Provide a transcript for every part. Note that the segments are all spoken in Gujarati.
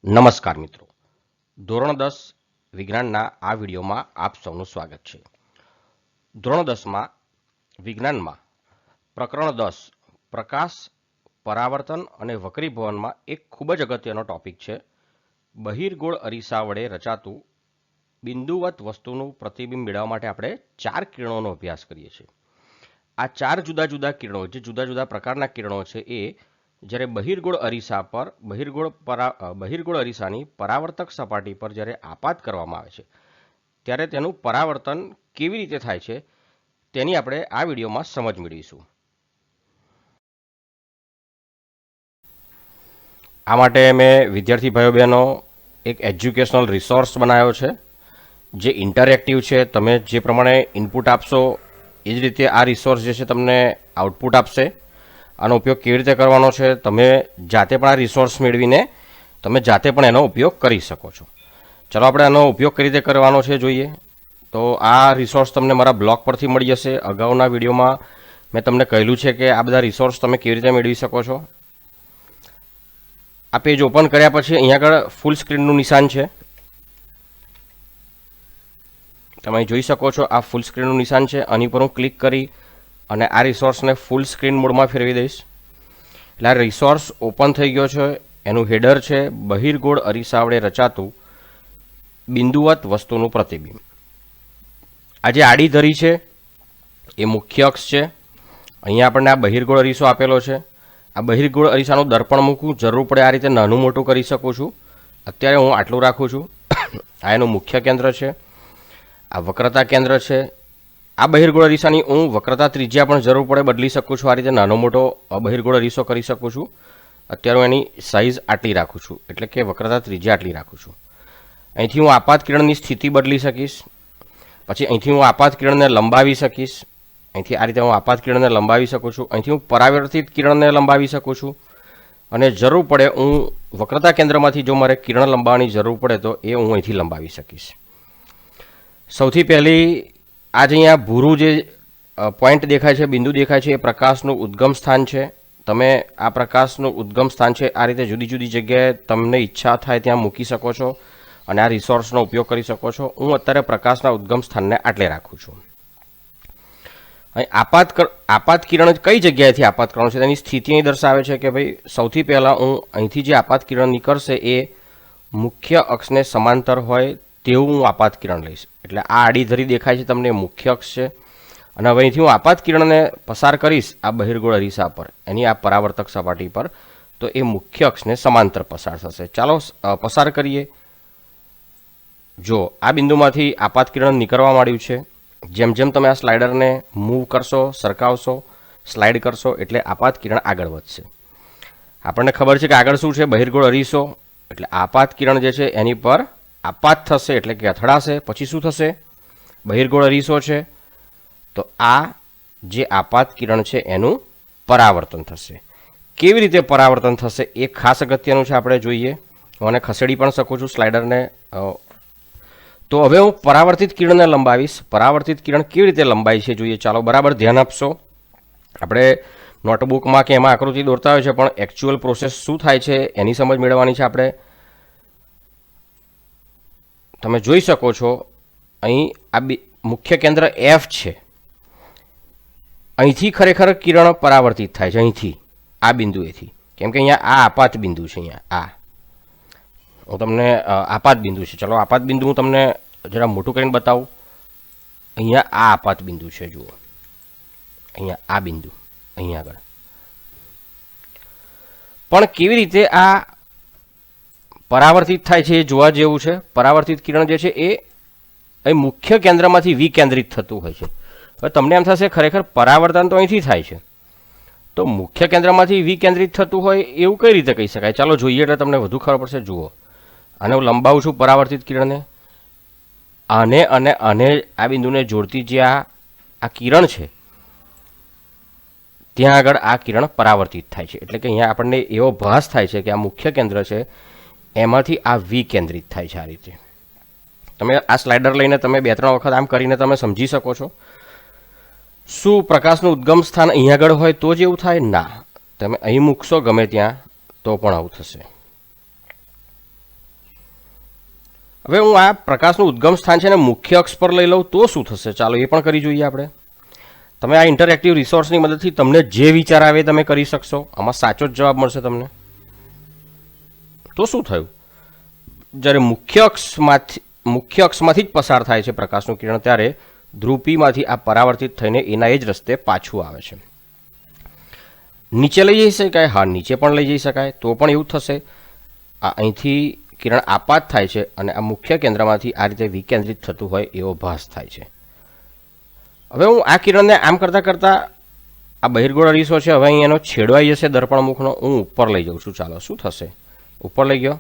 નમસ્કાર મિત્રો, ધોરણ 10 વિજ્ઞાનના આ વિડીયોમાં આપ સૌનું સ્વાગત છે. ધોરણ 10માં વિજ્ઞાનમાં પ્રકરણ 10 પ્રકાશ, પરાવર્તન અને વક્રીભવનમાં એક ખૂબ જ અગત્યનો ટોપિક છે. બહિર્ગોળ અરીસા વડે રચાતું બિંદુવત વસ્તુનું પ્રતિબિંબ મેળવવા માટે આપણે 4 કિરણોનો અભ્યાસ કરીએ છીએ. આ 4 જુદા જુદા કિરણો, જે જુદા જુદા પ્રકારના કિરણો છે, એ જ્યારે બહિર્ગોળ અરીસા પર બહિર્ગોળ અરીસાની પરાવર્તક સપાટી પર જ્યારે આપાત કરવામાં આવે છે ત્યારે તેનું પરાવર્તન કેવી રીતે થાય છે તેની આપણે આ વિડીયોમાં સમજ મેળવીશું. આ માટે મેં વિદ્યાર્થી ભાઈઓ બહેનો એક એજ્યુકેશનલ રિસોર્સ બનાવ્યો છે જે ઇન્ટરેક્ટિવ છે. તમે જે પ્રમાણે ઇનપુટ આપશો એ જ રીતે આ રિસોર્સ જે છે તમને આઉટપુટ આપશે. આનો ઉપયોગ કેવી રીતે કરવાનો છે તમે જાતે પણ આ રિસોર્સ મેળવીને તમે જાતે પણ એનો ઉપયોગ કરી શકો છો. ચલો આપણે આનો ઉપયોગ કઈ રીતે કરવાનો છે જોઈએ. તો આ રિસોર્સ તમને મારા બ્લોગ પરથી મળી જશે. અગાઉના વિડીયોમાં મેં તમને કહેલું છે કે આ બધા રિસોર્સ તમે કેવી રીતે મેળવી શકો છો. આ પેજ ઓપન કર્યા પછી અહીંયા આગળ ફૂલ સ્ક્રીનનું નિશાન છે. તમે જોઈ શકો છો આ ફૂલ સ્ક્રીનનું નિશાન છે. આની પર હું ક્લિક કરી અને આ રિસોર્સને ફૂલ સ્ક્રીન મોડમાં ફેરવી દઈશ. એટલે આ રિસોર્સ ઓપન થઈ ગયો છે. એનું હેડર છે બહિર્ગોળ અરીસા વડે રચાતું બિંદુવત વસ્તુનું પ્રતિબિંબ. આ જે આડી ધરી છે એ મુખ્ય અક્ષ છે. અહીંયા આપણને આ બહિર્ગોળ અરીસો આપેલો છે. આ બહિર્ગોળ અરીસાનું દર્પણ મૂકવું જરૂર પડે આ રીતે નાનું મોટું કરી શકું છું. અત્યારે હું આટલું રાખું છું. આ એનું મુખ્ય કેન્દ્ર છે. આ વક્રતા કેન્દ્ર છે. આ બહિર્ગોળ અરીસાની હું વક્રતા ત્રિજ્યા પણ જરૂર પડે બદલી શકું છું. આ રીતે નાનો મોટો બહિર્ગોળ અરીસો કરી શકું છું. અત્યારે હું એની સાઇઝ આટલી રાખું છું, એટલે કે વક્રતા ત્રિજ્યા આટલી રાખું છું. અહીંથી હું આપાત કિરણની સ્થિતિ બદલી શકીશ. પછી અહીંથી હું આપાત કિરણને લંબાવી શકીશ. અહીંથી આ રીતે હું આપાત કિરણને લંબાવી શકું છું. અહીંથી હું પરાવર્તિત કિરણને લંબાવી શકું છું. અને જરૂર પડે હું વક્રતા કેન્દ્રમાંથી જો મારે કિરણ લંબાવવાની જરૂર પડે તો એ હું અહીંથી લંબાવી શકીશ. સૌથી પહેલી આજે અહીંયા ભૂરું જે પોઈન્ટ દેખાય છે, બિંદુ દેખાય છે, એ પ્રકાશનું ઉદ્ગમ સ્થાન છે. તમે આ પ્રકાશનું ઉદ્ગમ સ્થાન છે આ રીતે જુદી જુદી જગ્યાએ તમને ઈચ્છા થાય ત્યાં મૂકી શકો છો અને આ રિસોર્સનો ઉપયોગ કરી શકો છો. હું અત્યારે પ્રકાશના ઉદ્ગમ સ્થાનને આટલે રાખું છું. અહીં આપાત કિરણ કઈ જગ્યાએથી આપાત કરવાનું છે તેની સ્થિતિ અહીં દર્શાવે છે કે ભાઈ સૌથી પહેલાં હું અહીંથી જે આપાત કિરણ નીકળશે એ મુખ્ય અક્ષને સમાંતર હોય તેવું હું આપાત કિરણ લઈશ. એટલે આ આડી ધરી દેખાય છે તમને મુખ્ય અક્ષ છે. અને હવે અહીંથી હું આપાત કિરણને પસાર કરીશ આ બહિર્ગોળ અરીસા પર, એની આ પરાવર્તક સપાટી પર, તો એ મુખ્ય અક્ષને સમાંતર પસાર થશે. ચાલો પસાર કરીએ. જો આ બિંદુમાંથી આપાત કિરણ નીકળવા માંડ્યું છે. જેમ જેમ તમે આ સ્લાઇડરને મૂવ કરશો, સરકાવશો, સ્લાઇડ કરશો એટલે આપાત કિરણ આગળ વધશે. આપણને ખબર છે કે આગળ શું છે, બહિર્ગોળ અરીસો. એટલે આપાત કિરણ જે છે એની પર આપાત થશે એટલે કે અથડાશે. પછી શું થશે, બહિર્ગોળ અરીસો છે તો આ જે આપાત કિરણ છે એનું પરાવર્તન થશે. કેવી રીતે પરાવર્તન થશે એ ખાસ અગત્યનું છે, આપણે જોઈએ. હું આને ખસેડી પણ શકું છું સ્લાઇડરને. તો હવે હું પરાવર્તિત કિરણને લંબાવીશ. પરાવર્તિત કિરણ કેવી રીતે લંબાય છે જોઈએ. ચાલો બરાબર ધ્યાન આપશો. આપણે નોટબુકમાં કે એમાં આકૃતિ દોરતા હોય છે પણ એકચ્યુઅલ પ્રોસેસ શું થાય છે એની સમજ મેળવવાની છે આપણે. તમે જોઈ શકો છો અહીં આ મુખ્ય કેન્દ્ર F છે. અહીંથી ખરેખર કિરણ પરાવર્તિત થાય છે, અહીંથી આ બિંદુએથી. કેમ કે અહીંયા આ આપાત બિંદુ છે. અહીંયા આ હું તમને આપાત બિંદુ છે. ચલો આપાત બિંદુ હું તમને જરા મોટું કરીને બતાવું. અહીંયા આ આપાત બિંદુ છે, જુઓ અહીંયા આ બિંદુ, અહીંયા આગળ. પણ કેવી રીતે આ પરાવર્તિત થાય છે એ જોવા જેવું છે. પરાવર્તિત કિરણ જે છે એ અહીં મુખ્ય કેન્દ્રમાંથી વિકેન્દ્રિત થતું હોય છે. હવે તમને એમ થશે ખરેખર પરાવર્તન તો અહીંથી થાય છે, તો મુખ્ય કેન્દ્રમાંથી વિકેન્દ્રિત થતું હોય એવું કઈ રીતે કહી શકાય. ચાલો જોઈએ એટલે તમને વધુ ખબર પડશે. જુઓ, આને હું લંબાવું છું પરાવર્તિત કિરણને. આને અને આને આ બિંદુને જોડતી જે આ કિરણ છે ત્યાં આગળ આ કિરણ પરાવર્તિત થાય છે. એટલે કે અહીંયા આપણને એવો ભાસ થાય છે કે આ મુખ્ય કેન્દ્ર છે એમાંથી આ વિકેન્દ્રિત થાય છે. આ રીતે તમે આ સ્લાઇડર લઈને તમે 2-3 વખત આમ કરીને તમે સમજી શકો છો. શું પ્રકાશનું ઉદ્ગમ સ્થાન અહીંયા આગળ હોય તો જ એવું થાય? ના, તમે અહીં મૂકશો ગમે ત્યાં તો પણ આવું થશે. હવે હું આ પ્રકાશનું ઉદ્ગમ સ્થાન છે ને મુખ્ય અક્ષ પર લઈ લઉં તો શું થશે, ચાલો એ પણ કરી જોઈએ આપણે. તમે આ ઇન્ટરેક્ટિવ રિસોર્સની મદદથી તમને જે વિચાર આવે તમે કરી શકશો. આમાં સાચો જ જવાબ મળશે તમને. તો શું થયું, જ્યારે મુખ્ય અક્ષમાંથી જ પસાર થાય છે પ્રકાશનું કિરણ, ત્યારે ધ્રુવ P માંથી આ પરાવર્તિત થઈને એના એ જ રસ્તે પાછું આવે છે. નીચે લઈ જઈ શકાય, હા નીચે પણ લઈ જઈ શકાય. તો પણ એવું થશે, આ અહીંથી કિરણ આપાત થાય છે અને આ મુખ્ય કેન્દ્રમાંથી આ રીતે વિકેન્દ્રિત થતું હોય એવો ભાસ થાય છે. હવે હું આ કિરણને આમ કરતાં કરતાં આ બહિર્ગોળ અરીસો છે, હવે અહીં એનો છેડવાઈ જશે દર્પણ મુખનો. હું ઉપર લઈ જાઉં છું. ચાલો શું થશે, ઉપર લઈ ગયો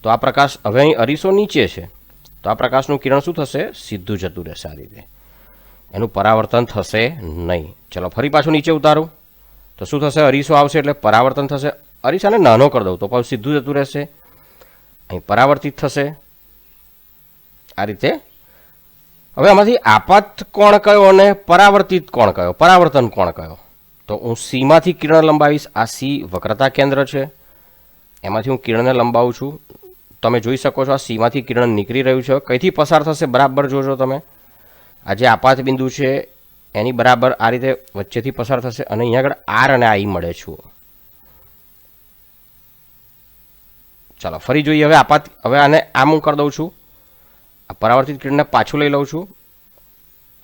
તો આ પ્રકાશ, હવે અહીં અરીસો નીચે છે તો આ પ્રકાશનું કિરણ શું થશે, સીધું જતું રહેશે આ રીતે, એનું પરાવર્તન થશે નહીં. ચલો ફરી પાછું નીચે ઉતારું તો શું થશે, અરીસો આવશે એટલે પરાવર્તન થશે. અરીસાને નાનો કરી દઉં તો પાછું સીધું જતું રહેશે, અહીં પરાવર્તિત થશે આ રીતે. હવે આમાંથી આપાત કોણ કયો અને પરાવર્તિત કોણ કયો, પરાવર્તન કોણ કયો, તો હું સીમાંથી કિરણ લંબાવીશ. આ સી વક્રતા કેન્દ્ર છે, એમાંથી હું કિરણને લંબાવું છું. તમે જોઈ શકો છો આ સીમાંથી કિરણ નીકળી રહ્યું છે. કઈથી પસાર થશે બરાબર જોજો તમે. આ જે આપાત બિંદુ છે એની બરાબર આ રીતે વચ્ચેથી પસાર થશે અને અહીંયા આગળ આર અને આઈ મળે છું. ચાલો ફરી જોઈએ. હવે આપાત, હવે આને આમ હું કરી દઉં છું, આ પરાવર્તિત કિરણને પાછું લઈ લઉં છું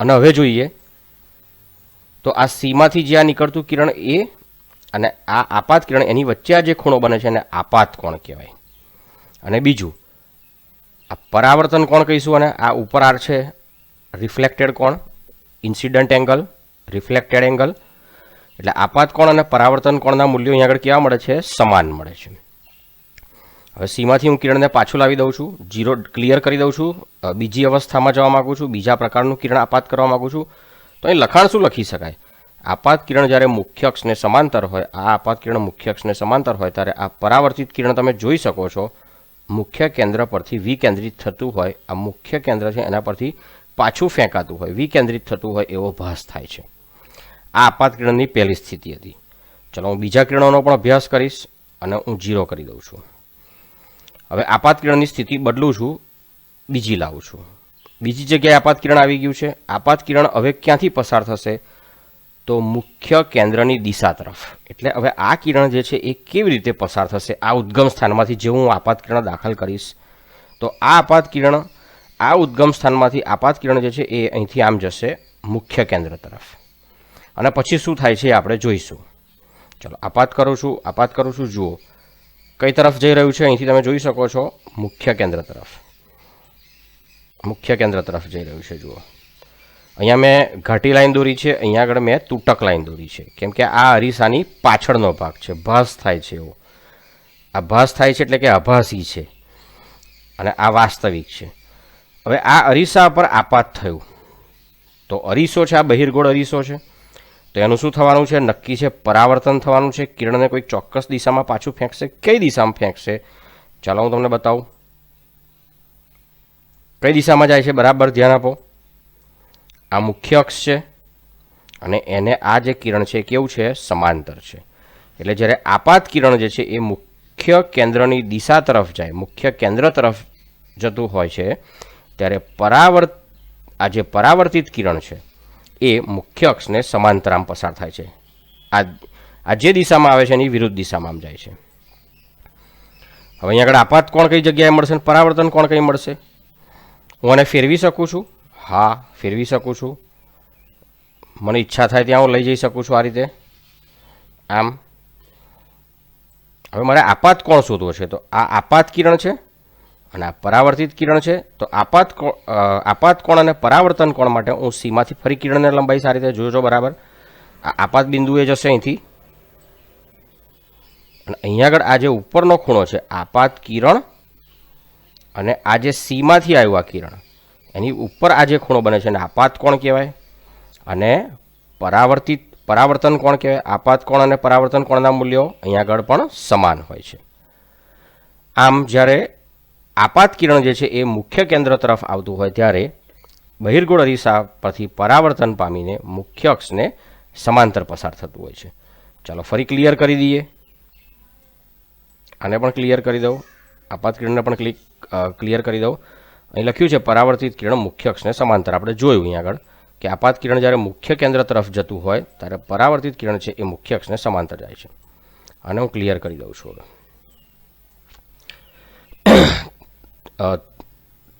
અને હવે જોઈએ તો આ સીમાંથી જે આ નીકળતું કિરણ એ અને આ આપાત કિરણ, એની વચ્ચે આ જે ખૂણો બને છે એને આપાત કોણ કહેવાય. અને બીજું આ પરાવર્તન કોણ કહીશું, અને આ ઉપર આર છે રિફ્લેક્ટેડ કોણ, ઇન્સિડન્ટ એંગલ, રિફ્લેક્ટેડ એંગલ. એટલે આપાત કોણ અને પરાવર્તન કોણના મૂલ્યો અહીંયા આગળ કેવા મળે છે, સમાન મળે છે. હવે સીમાંથી હું કિરણને પાછું લાવી દઉં છું, જીરો ક્લિયર કરી દઉં છું, બીજી અવસ્થામાં જવા માગું છું, બીજા પ્રકારનું કિરણ આપાત કરવા માગું છું. તો અહીં લખાણ શું લખી શકાય, આપાત કિરણ જ્યારે મુખ્ય અક્ષને સમાંતર હોય, આ આપાત કિરણ મુખ્ય અક્ષને સમાંતર હોય ત્યારે આ પરાવર્તિત કિરણ તમે જોઈ શકો છો મુખ્ય કેન્દ્ર પરથી વિકેન્દ્રિત થતું હોય, આ મુખ્ય કેન્દ્ર છે એના પરથી પાછું ફેંકાતું હોય, વિકેન્દ્રિત થતું હોય એવો ભાસ થાય છે. આ આપાત કિરણની પહેલી સ્થિતિ હતી. ચલો હું બીજા કિરણોનો પણ અભ્યાસ કરીશ અને હું 0 કરી દઉં છું. હવે આપાત કિરણની સ્થિતિ બદલું છું, બીજી લાવું છું. બીજી જગ્યાએ આપાત કિરણ આવી ગયું છે. આપાત કિરણ હવે ક્યાંથી પસાર થશે, તો મુખ્ય કેન્દ્રની દિશા તરફ. એટલે હવે આ કિરણ જે છે એ કેવી રીતે પસાર થશે, આ ઉદ્ગમ સ્થાનમાંથી જે હું આપાત કિરણ દાખલ કરીશ તો આ આપાત કિરણ આ ઉદ્ગમ સ્થાનમાંથી આપાત કિરણ જે છે એ અહીંથી આમ જશે મુખ્ય કેન્દ્ર તરફ અને પછી શું થાય છે એ આપણે જોઈશું. ચલો આપાત કરું છું, જુઓ કઈ તરફ જઈ રહ્યું છે, અહીંથી તમે જોઈ શકો છો મુખ્ય કેન્દ્ર તરફ જઈ રહ્યું છે. જુઓ અહીંયા મેં ઘાટી લાઈન દોરી છે, અહીંયા આગળ મેં તૂટક લાઈન દોરી છે, કેમ કે આ અરીસાની પાછળનો ભાગ છે, ભાસ થાય છે એવો. આ ભાસ થાય છે એટલે કે આભાસી છે અને આ વાસ્તવિક છે. હવે આ અરીસા પર આપાત થયું તો અરીસો છે, આ બહિર્ગોળ અરીસો છે, તો એનું શું થવાનું છે, નક્કી છે પરાવર્તન થવાનું છે. કિરણને કોઈ ચોક્કસ દિશામાં પાછું ફેંકશે. કઈ દિશામાં ફેંકશે, ચાલો હું તમને બતાવું. કઈ દિશામાં જાય છે, બરાબર ધ્યાન આપો. આ મુખ્ય અક્ષ છે અને એને આ જે કિરણ છે કેવું છે, સમાંતર છે. એટલે જ્યારે આપાત કિરણ જે છે એ મુખ્ય કેન્દ્રની દિશા તરફ જાય, મુખ્ય કેન્દ્ર તરફ જતું હોય છે, ત્યારે આ જે પરાવર્તિત કિરણ છે એ મુખ્ય અક્ષને સમાંતર આમ પસાર થાય છે. આ જે દિશામાં આવે છે એની વિરુદ્ધ દિશામાં આમ જાય છે. હવે અહીંયા આગળ આપાત કોણ કઈ જગ્યાએ મળશે અને પરાવર્તન કોણ કઈ મળશે. હું આને ફેરવી શકું છું, હા ફેરવી શકું છું. મને ઈચ્છા થાય ત્યાં હું લઈ જઈ શકું છું આ રીતે આમ. હવે મારે આપાત કોણ શોધવો છે, તો આ આપાત કિરણ છે અને આ પરાવર્તિત કિરણ છે. તો આપાત કોણ અને પરાવર્તન કોણ માટે હું સીમાંથી ફરી કિરણને લંબાઈશ આ રીતે, જોજો બરાબર. આ આપાત બિંદુએ જશે અહીંથી અને અહીંયા આગળ આ જે ઉપરનો ખૂણો છે આપાત કિરણ અને આ જે સીમાંથી આવ્યું આ કિરણ એની ઉપર આ જે ખૂણો બને છે એને આપાત કોણ કહેવાય અને પરાવર્તન કોણ કહેવાય. આપાત કોણ અને પરાવર્તન કોણના મૂલ્યો અહીંયા આગળ પણ સમાન હોય છે. આમ જ્યારે આપાત કિરણ જે છે એ મુખ્ય કેન્દ્ર તરફ આવતું હોય ત્યારે બહિર્ગોળ અરીસા પરથી પરાવર્તન પામીને મુખ્ય અક્ષને સમાંતર પસાર થતું હોય છે. ચાલો ફરી ક્લિયર કરી દઈએ, આને પણ ક્લિયર કરી દઉં, આપાત કિરણને પણ ક્લિયર કરી દઉં અહીં લખ્યું છે પરાવર્તિત કિરણ મુખ્ય અક્ષને સમાંતર. આપણે જોયું અહીં આગળ કે આપાત કિરણ જ્યારે મુખ્ય કેન્દ્ર તરફ જતું હોય ત્યારે પરાવર્તિત કિરણ છે એ મુખ્ય અક્ષને સમાંતર જાય છે. આને હું ક્લિયર કરી દઉં છું. હવે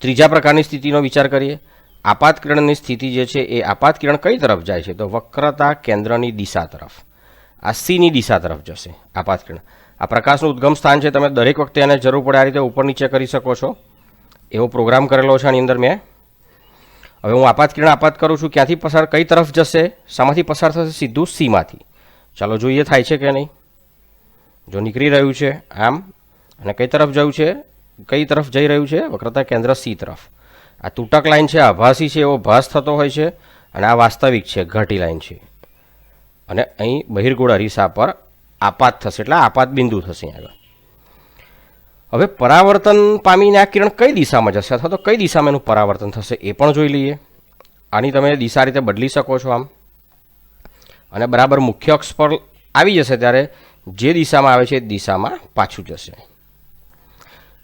ત્રીજા પ્રકારની સ્થિતિનો વિચાર કરીએ. આપાત કિરણની સ્થિતિ જે છે એ આપાત કિરણ કઈ તરફ જાય છે? તો વક્રતા કેન્દ્રની દિશા તરફ, આ સીની દિશા તરફ જશે આપાત કિરણ. આ પ્રકાશનું ઉદ્ગમ સ્થાન છે, તમે દરેક વખતે એને જરૂર પડે આ રીતે ઉપર નીચે કરી શકો છો, એવો પ્રોગ્રામ કરેલો છે આની અંદર મેં. હવે હું આપાત કિરણ આપાત કરું છું, ક્યાંથી પસાર, કઈ તરફ જશે, શામાંથી પસાર થશે? સીધું સીમાંથી. ચાલો જોઈએ થાય છે કે નહીં. જો નીકળી રહ્યું છે આમ, અને કઈ તરફ જવું છે, કઈ તરફ જઈ રહ્યું છે? વક્રતા કેન્દ્ર સી તરફ. આ તૂટક લાઈન છે, આભાસી છે, એવો ભાસ થતો હોય છે, અને આ વાસ્તવિક છે, ઘાટી લાઈન છે. અને અહીં બહિર્ગોળ અરીસા પર આપાત થશે, એટલે આપાત બિંદુ થશે આગળ. હવે પરાવર્તન પામીને આ કિરણ કઈ દિશામાં જશે, અથવા તો કઈ દિશામાં એનું પરાવર્તન થશે એ પણ જોઈ લઈએ. આની તમે દિશા રીતે બદલી શકો છો આમ, અને બરાબર મુખ્ય અક્ષ પર આવી જશે ત્યારે જે દિશામાં આવે છે એ દિશામાં પાછું જશે.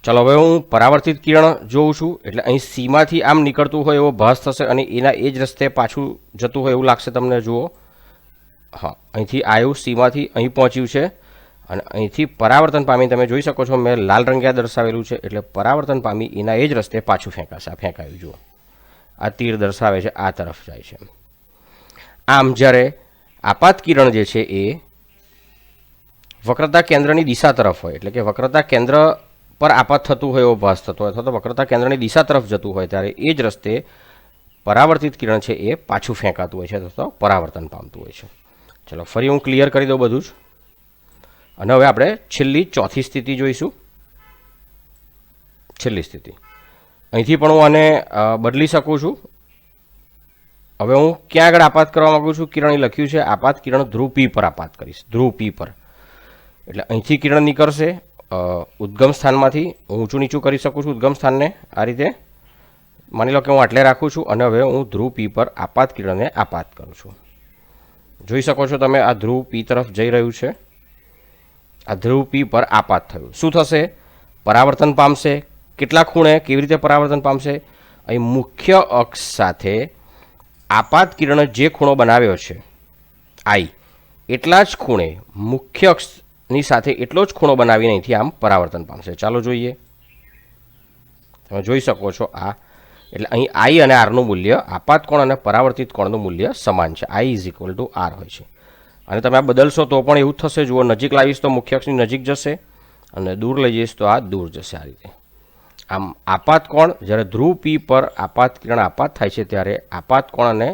ચલો હવે હું પરાવર્તિત કિરણ જોઉં છું, એટલે અહીં સીમાંથી આમ નીકળતું હોય એવો ભાસ થશે, અને એના એ જ રસ્તે પાછું જતું હોય એવું લાગશે તમને. જુઓ, હા, અહીંથી આવ્યું, સીમાંથી અહીં પહોંચ્યું છે, અને અહીંથી પરાવર્તન પામી તમે જોઈ શકો છો, મેં લાલ રંગે દર્શાવેલું છે, એટલે પરાવર્તન પામી એના એ જ રસ્તે પાછું ફેંકાશે. આ ફેંકાયું, જુઓ, આ તીર દર્શાવે છે આ તરફ જાય છે. આમ જ્યારે આપાત કિરણ જે છે એ વક્રતા કેન્દ્રની દિશા તરફ હોય, એટલે કે વક્રતા કેન્દ્ર પર આપાત થતું હોય એવો ભાસ થતો હોય, અથવા તો વક્રતા કેન્દ્રની દિશા તરફ જતું હોય, ત્યારે એ જ રસ્તે પરાવર્તિત કિરણ છે એ પાછું ફેંકાતું હોય છે, અથવા તો પરાવર્તન પામતું હોય છે. ચલો ફરી હું ક્લિયર કરી દઉં બધું જ. અને હવે આપણે છેલ્લી ચોથી સ્થિતિ જોઈશું. છેલ્લી સ્થિતિ અહીંથી પણ હું આને બદલી શકું છું. હવે હું ક્યાં આગળ આપાત કરવા માગું છું? કિરણ અહીં લખ્યું છે આપાત કિરણ ધ્રુવ પી પર આપાત કરીશ, ધ્રુવ પી પર. એટલે અહીંથી કિરણ નીકળશે ઉદ્ગમ સ્થાનમાંથી. હું ઊંચું નીચું કરી શકું છું ઉદ્ગમ સ્થાનને આ રીતે. માની લો કે હું આટલે રાખું છું, અને હવે હું ધ્રુવ પી પર આપાત કિરણને આપાત કરું છું. જોઈ શકો છો તમે, આ ધ્રુવ પી તરફ જઈ રહ્યું છે. આ ધ્રુવ પી પર આપાત થયું. શું થશે? પરાવર્તન પામશે. કેટલા ખૂણે, કેવી રીતે પરાવર્તન પામશે? અહીં મુખ્ય અક્ષ સાથે આપાત કિરણે જે ખૂણો બનાવ્યો છે આઈ, એટલા જ ખૂણે મુખ્ય અક્ષની સાથે એટલો જ ખૂણો બનાવીને અહીંથી આમ પરાવર્તન પામશે. ચાલો જોઈએ. તમે જોઈ શકો છો આ, એટલે અહીં આઈ અને આરનું મૂલ્ય, આપાત કોણ અને પરાવર્તિત કોણનું મૂલ્ય સમાન છે. I is equal to R હોય છે. અને તમે આ બદલશો તો પણ એવું જ થશે. જુઓ, નજીક લાવીશ તો મુખ્ય અક્ષની નજીક જશે, અને દૂર લઈ જઈશ તો આ દૂર જશે. આ રીતે આમ આપાત કોણ, જ્યારે ધ્રુવ પી પર આપાત કિરણ આપાત થાય છે ત્યારે આપાત કોણ અને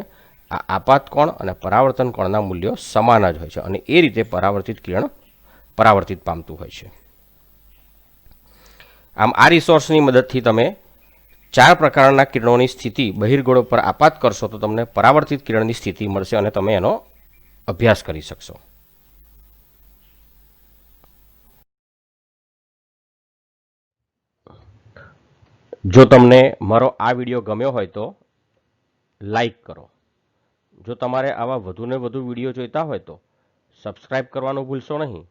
આપાત કોણ અને પરાવર્તન કોણના મૂલ્યો સમાન જ હોય છે, અને એ રીતે પરાવર્તિત કિરણ પરાવર્તિત પામતું હોય છે. આમ આ રિસોર્સની મદદથી તમે 4 પ્રકારના કિરણોની સ્થિતિ બહિર્ગોળ પર આપાત કરશો તો તમને પરાવર્તિત કિરણની સ્થિતિ મળશે, અને તમે એનો અભ્યાસ કરી શકશો. જો તમને મારો આ વિડીયો ગમ્યો હોય તો લાઈક કરો. જો તમારે આવા વધુને વધુ વિડીયો જોઈતા હોય તો સબસ્ક્રાઈબ કરવાનું ભૂલશો નહીં.